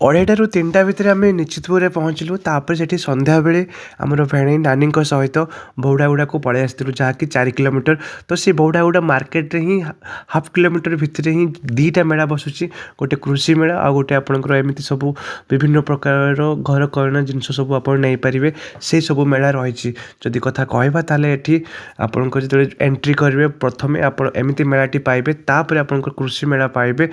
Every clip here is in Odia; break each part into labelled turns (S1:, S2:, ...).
S1: ଅଢ଼େଇଟାରୁ 3ଟା ଭିତରେ ଆମେ ନିଶ୍ଚିତପୁରରେ ପହଞ୍ଚିଲୁ। ତାପରେ ସେଠି ସନ୍ଧ୍ୟାବେଳେ ଆମର ଭେଣେଇ ନାନୀଙ୍କ ସହିତ ବଉଡ଼ାଗୁଡ଼ାକୁ ପଳେଇ ଆସିଥିଲୁ, ଯାହାକି 4 କିଲୋମିଟର। ତ ସେ ବଉଡ଼ାଗୁଡ଼ା ମାର୍କେଟରେ ହିଁ ହାଫ୍ କିଲୋମିଟର ଭିତରେ ହିଁ 2ଟା ମେଳା ବସୁଛି, ଗୋଟେ କୃଷି ମେଳା ଆଉ ଗୋଟେ ଆପଣଙ୍କର ଏମିତି ସବୁ ବିଭିନ୍ନ ପ୍ରକାରର ଘରକରଣା ଜିନିଷ ସବୁ ଆପଣ ନେଇପାରିବେ, ସେଇ ସବୁ ମେଳା ରହିଛି। ଯଦି କଥା କହିବା ତାହେଲେ ଏଠି ଆପଣଙ୍କର ଯେତେବେଳେ ଏଣ୍ଟ୍ରି କରିବେ ପ୍ରଥମେ ଆପଣ ଏମିତି ମେଳାଟି ପାଇବେ, ତାପରେ ଆପଣଙ୍କର କୃଷି ମେଳା ପାଇବେ।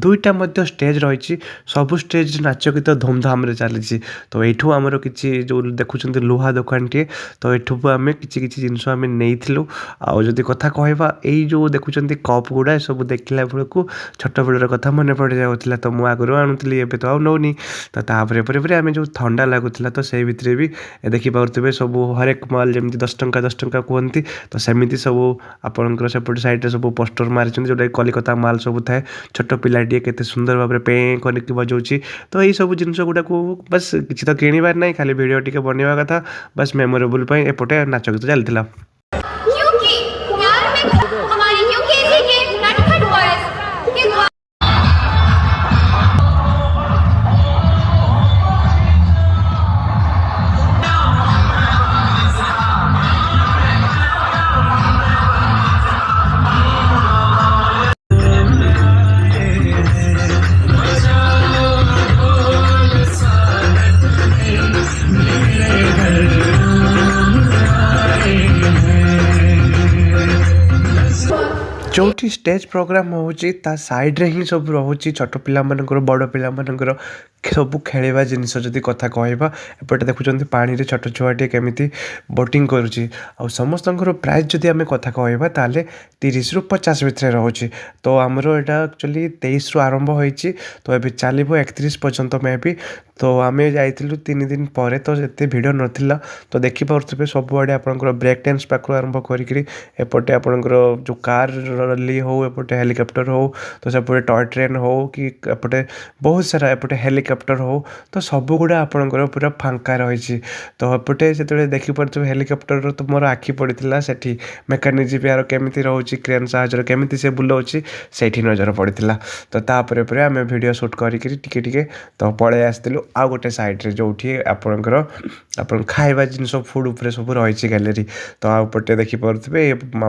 S1: 2ଟା ମଧ୍ୟ ଷ୍ଟେଜ୍ ରହିଛି, ସବୁ ଷ୍ଟେଜ୍ ନାଚ ଗୀତ ଧୁମଧାମରେ ଚାଲିଛି। ତ ଏଇଠୁ ଆମର କିଛି ଯେଉଁ ଦେଖୁଛନ୍ତି ଲୁହା ଦୋକାନଟିଏ, ତ ଏଠୁ ଆମେ କିଛି ଜିନିଷ ଆମେ ନେଇଥିଲୁ। ଆଉ ଯଦି କଥା କହିବା ଏଇ ଯେଉଁ ଦେଖୁଛନ୍ତି କପ୍ ଗୁଡ଼ା, ଏସବୁ ଦେଖିଲା ବେଳକୁ ଛୋଟବେଳର କଥା ମନେ ପଡ଼ିଯାଉଥିଲା। ତ ମୁଁ ଆଗରୁ ଆଣୁଥିଲି, ଏବେ ତ ଆଉ ନେଉନି। ତ ତାପରେ ପରେ ଆମେ ଯେଉଁ ଥଣ୍ଡା ଲାଗୁଥିଲା, ତ ସେଇ ଭିତରେ ବି ଦେଖିପାରୁଥିବେ ସବୁ ହରେକ ମାଲ୍ ଯେମିତି 10 ଟଙ୍କା 10 ଟଙ୍କା କୁହନ୍ତି, ତ ସେମିତି ସବୁ ଆପଣଙ୍କର ସେପଟେ ସାଇଡ଼୍ରେ ସବୁ ପୋଷ୍ଟର ମାରିଛନ୍ତି, ଯେଉଁଟାକି କଲିକତା ମାଲ୍ ସବୁ ଥାଏ। ଛୋଟ ପିଲାଟିଏ କେତେ ସୁନ୍ଦର ଭାବରେ ପେଁ କରିକି ବଜାଉଛି। ତ ଏଇସବୁ ଜିନିଷ ଗୁଡ଼ାକୁ ବାସ୍ କିଛି ତ କିଣିବାର ନାହିଁ, ଖାଲି ଭିଡ଼ିଓ ଟିକେ ବନେଇବା କଥା, ବାସ୍ ମେମୋରେବୁଲ୍ ପାଇଁ ଏପଟେ ନାଚ ଗୀତ ଚାଲିଥିଲା।
S2: क्योंकि प्यार में हमारी यूकेजी के नटखट बॉयज के
S1: ଯେଉଁଠି ଷ୍ଟେଜ୍ ପ୍ରୋଗ୍ରାମ୍ ହେଉଛି ତା ସାଇଡ଼୍ରେ ହିଁ ସବୁ ରହୁଛି ଛୋଟ ପିଲାମାନଙ୍କର, ବଡ଼ ପିଲାମାନଙ୍କର ସବୁ ଖେଳିବା ଜିନିଷ। ଯଦି କଥା କହିବା ଏପଟେ ଦେଖୁଛନ୍ତି ପାଣିରେ ଛୋଟ ଛୁଆଟିଏ କେମିତି ବୋଟିଂ କରୁଛି। ଆଉ ସମସ୍ତଙ୍କର ପ୍ରାଇସ୍ ଯଦି ଆମେ କଥା କହିବା ତାହେଲେ 30ରୁ 50 ଭିତରେ ରହୁଛି। ତ ଆମର ଏଇଟା ଆକ୍ଚୁଆଲି 23ରୁ ଆରମ୍ଭ ହୋଇଛି, ତ ଏବେ ଚାଲିବ 31 ପର୍ଯ୍ୟନ୍ତ ମେ ବି। ତ ଆମେ ଯାଇଥିଲୁ 3 ଦିନ ପରେ, ତ ଏତେ ଭିଡ଼ ନଥିଲା। ତ ଦେଖିପାରୁଥିବେ ସବୁଆଡ଼େ ଆପଣଙ୍କର ବ୍ରେକ୍ ଡ୍ୟାନ୍ସ ପାଖରୁ ଆରମ୍ଭ କରିକିରି ଏପଟେ ଆପଣଙ୍କର ଯେଉଁ କାର୍ ରଲି ହଉ, ଏପଟେ ହେଲିକପ୍ଟର ହଉ, ତ ସେପଟେ ଟୟ ଟ୍ରେନ୍ ହଉ, କି ଏପଟେ ବହୁତ ସାରା ଏପଟେ ହେଲିକପ୍ଟର ହଉ, ତ ସବୁଗୁଡ଼ା ଆପଣଙ୍କର ପୁରା ଫାଙ୍କା ରହିଛି। ତ ଏପଟେ ଯେତେବେଳେ ଦେଖିପାରୁଥିବେ ହେଲିକପ୍ଟରର, ତ ମୋର ଆଖି ପଡ଼ିଥିଲା ସେଠି ମେକାନିଜିମ୍ ୟାର କେମିତି ରହୁଛି, କ୍ରେନ୍ ସାହାଯ୍ୟରେ କେମିତି ସେ ବୁଲାଉଛି, ସେଇଠି ନଜର ପଡ଼ିଥିଲା। ତ ତାପରେ ଆମେ ଭିଡ଼ିଓ ସୁଟ୍ କରିକିରି ଟିକେ ତ ପଳେଇ ଆସିଥିଲୁ ଆଉ ଗୋଟେ ସାଇଡ଼୍ରେ, ଯେଉଁଠି ଆପଣ ଖାଇବା ଜିନିଷ ଫୁଡ଼୍ ଉପରେ ସବୁ ରହିଛି ଗ୍ୟାଲେରୀ। ତ ଆଉ ପଟେ ଦେଖିପାରୁଥିବେ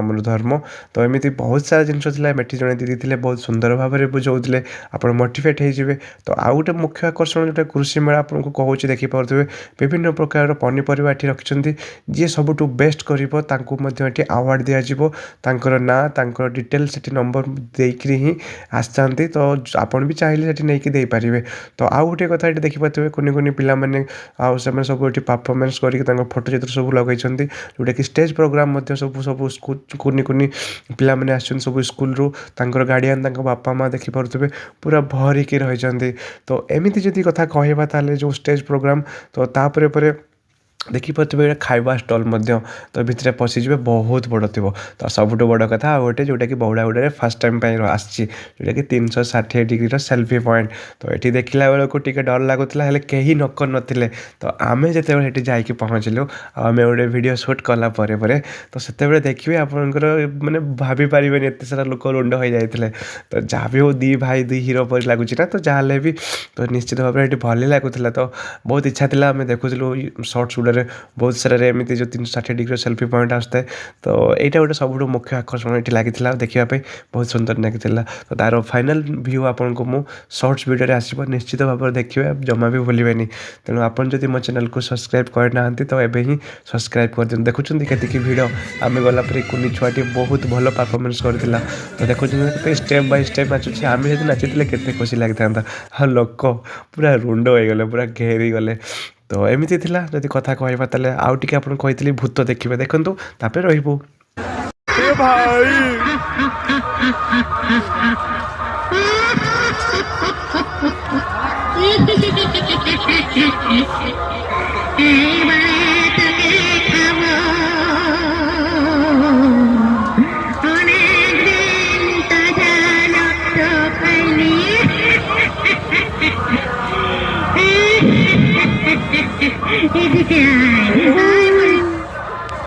S1: ଆମର ଧର୍ମ। ତ ଏମିତି ବହୁତ ସାରା ଜିନିଷ ଥିଲା। ଏଠି ଜଣେ ଦିଦି ଥିଲେ, ବହୁତ ସୁନ୍ଦର ଭାବରେ ବୁଝାଉଥିଲେ, ଆପଣ ମୋଟିଭେଟ୍ ହେଇଯିବେ। ତ ଆଉ ଗୋଟେ ମୁଖ୍ୟ ଆକର୍ଷଣ ଯେଉଁଟା କୃଷି ମେଳା ଆପଣଙ୍କୁ କହୁଛି, ଦେଖିପାରୁଥିବେ ବିଭିନ୍ନ ପ୍ରକାରର ପନିପରିବା ଏଠି ରଖିଛନ୍ତି। ଯିଏ ସବୁଠୁ ବେଷ୍ଟ କରିବ ତାଙ୍କୁ ମଧ୍ୟ ଏଠି ଆୱାର୍ଡ଼ ଦିଆଯିବ। ତାଙ୍କର ନାଁ, ତାଙ୍କର ଡିଟେଲ୍ସ ସେଠି ନମ୍ବର ଦେଇକିରି ହିଁ ଆସିଥାନ୍ତି। ତ ଆପଣ ବି ଚାହିଁଲେ ସେଠି ନେଇକି ଦେଇପାରିବେ। ତ ଆଉ ଗୋଟେ କଥା ଏଠି ଦେଖିପାରୁଥିବେ କୁନି ପିଲାମାନେ, ଆଉ ସେମାନେ ସବୁ ଏଠି ପରଫର୍ମାନ୍ସ କରିକି ତାଙ୍କ ଫଟୋ ଚିତ୍ର ସବୁ ଲଗାଇଛନ୍ତି, ଯେଉଁଟାକି ଷ୍ଟେଜ୍ ପ୍ରୋଗ୍ରାମ୍ ମଧ୍ୟ ସବୁ କୁନି ପିଲାମାନେ ଆସିଛନ୍ତି ସବୁ ସ୍କୁଲରୁ, ତାଙ୍କର ଗାର୍ଡ଼ିଆନ୍, ତାଙ୍କ ବାପା ମାଆ ଦେଖିପାରୁଥିବେ ପୁରା ଭରିକି ରହିଛନ୍ତି। ତ ଏମିତି ଯଦି କଥା କହିବା ତାହେଲେ ଯେଉଁ ଷ୍ଟେଜ୍ ପ୍ରୋଗ୍ରାମ୍, ତ ତାପରେ ଦେଖିପାରୁଥିବେ ଏଇଟା ଖାଇବା ଷ୍ଟଲ୍ ମଧ୍ୟ। ତ ଭିତରେ ପଶିଯିବେ, ବହୁତ ବଡ଼ ଥିବ। ତ ସବୁଠୁ ବଡ଼ କଥା ଆଉ ଗୋଟେ, ଯେଉଁଟାକି ବଉଡ଼ାଗୁଡ଼ାରେ ଫାର୍ଷ୍ଟ ଟାଇମ୍ ପାଇଁ ଆସିଛି, ଯେଉଁଟାକି 360 ଡିଗ୍ରୀର ସେଲ୍ଫି ପଏଣ୍ଟ। ତ ଏଠି ଦେଖିଲା ବେଳକୁ ଟିକେ ଡର ଲାଗୁଥିଲା, ହେଲେ କେହି ନଥିଲେ। ତ ଆମେ ଯେତେବେଳେ ଏଠି ଯାଇକି ପହଞ୍ଚିଲୁ, ଆଉ ଆମେ ଗୋଟେ ଭିଡ଼ିଓ ସୁଟ୍ କଲା ପରେ ତ ସେତେବେଳେ ଦେଖିବେ ଆପଣଙ୍କର ମାନେ ଭାବି ପାରିବେନି, ଏତେ ସାରା ଲୋକ ରୁଣ୍ଡ ହୋଇଯାଇଥିଲେ। ତ ଯାହା ବି ହଉ 2 ଭାଇ 2 ହିରୋ ପରି ଲାଗୁଛି ନା, ତ ଯାହାହେଲେ ବି ତ ନିଶ୍ଚିତ ଭାବରେ ଏଠି ଭଲ ଲାଗୁଥିଲା। ତ ବହୁତ ଇଚ୍ଛା ଥିଲା, ଆମେ ଦେଖୁଥିଲୁ ସର୍ଟସ୍ ଗୁଡ଼ାରେ ବହୁତ ସାରାରେ ଏମିତି ଯେଉଁ 360 ଡିଗ୍ରୀର ସେଲ୍ଫି ପଏଣ୍ଟ ଆସୁଥାଏ। ତ ଏଇଟା ଗୋଟେ ସବୁଠୁ ମୁଖ୍ୟ ଆକର୍ଷଣ ଏଠି ଲାଗିଥିଲା, ଦେଖିବା ପାଇଁ ବହୁତ ସୁନ୍ଦର ଲାଗିଥିଲା। ତ ତା'ର ଫାଇନାଲ୍ ଭ୍ୟୁ ଆପଣଙ୍କୁ ମୁଁ ସର୍ଟସ୍ ଭିଡ଼ିଓରେ ଆସିବ, ନିଶ୍ଚିତ ଭାବରେ ଦେଖିବେ, ଜମା ବି ଭୁଲିବେନି। ତେଣୁ ଆପଣ ଯଦି ମୋ ଚ୍ୟାନେଲକୁ ସବସ୍କ୍ରାଇବ୍ କରିନାହାନ୍ତି ତ ଏବେ ହିଁ ସବସ୍କ୍ରାଇବ୍ କରିଦିଅନ୍ତୁ। ଦେଖୁଛନ୍ତି କେତିକି ଭିଡ଼, ଆମେ ଗଲା ପରେ କୁନି ଛୁଆଟି ବହୁତ ଭଲ ପରଫର୍ମାନ୍ସ କରିଥିଲା। ତ ଦେଖୁଛନ୍ତି କେତେ ଷ୍ଟେପ୍ ବାଇ ଷ୍ଟେପ୍ ନାଚୁଛି, ଆମେ ଯଦି ନାଚିଥିଲେ କେତେ ଖୁସି ଲାଗିଥାନ୍ତା। ଆଉ ଲୋକ ପୁରା ରୁଣ୍ଡ ହୋଇଗଲେ, ପୁରା ଘେରିଗଲେ। ତ ଏମିତି ଥିଲା। ଯଦି କଥା କହିବା ତାହେଲେ ଆଉ ଟିକେ ଆପଣଙ୍କୁ କହିଥିଲି ଭୂତ ଦେଖିବେ, ଦେଖନ୍ତୁ ତାପରେ ରହିବୁ। ଏ ଭାଇ